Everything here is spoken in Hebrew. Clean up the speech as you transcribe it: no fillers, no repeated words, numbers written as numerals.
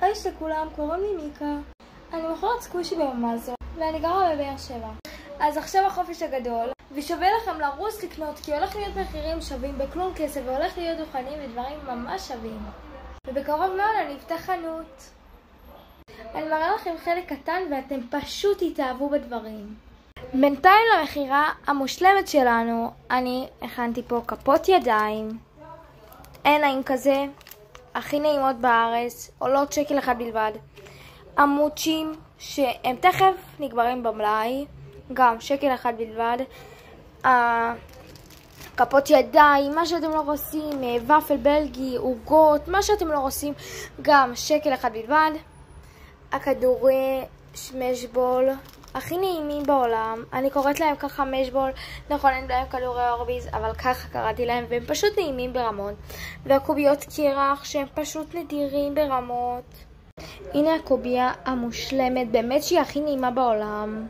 היי לכולם, קוראים לי מיקה. אני מוכרת סקושי באמזון ואני גרה בבאר שבע. אז עכשיו החופש הגדול ושווה לכם לרוץ לקנות כי הולך להיות מחירים שווים בכלום כסף והולך להיות דוכנים ודברים ממש שווים. ובקרוב מאוד אני אפתח חנות. אני מראה לכם חלק קטן ואתם פשוט תתאהבו בדברים. בינתיים למחירה המושלמת שלנו אני הכנתי פה כפות ידיים. עיניים כזה, הכי נעימות בארץ, עולות שקל אחד בלבד. עמוצ'ים שהם תכף נגברים במלאי, גם שקל אחד בלבד. כפות ידיים, מה שאתם לא רוצים, ופל בלגי, עוגות, מה שאתם לא רוצים, גם שקל אחד בלבד. הכדורי משבול הכי נעימים בעולם, אני קוראת להם ככה משבול, נכון אין להם כדורי אורביז, אבל ככה קראתי להם והם פשוט נעימים ברמות. והקוביות קירח שהם פשוט נדירים ברמות. הנה הקוביה המושלמת, באמת שהיא הכי נעימה בעולם.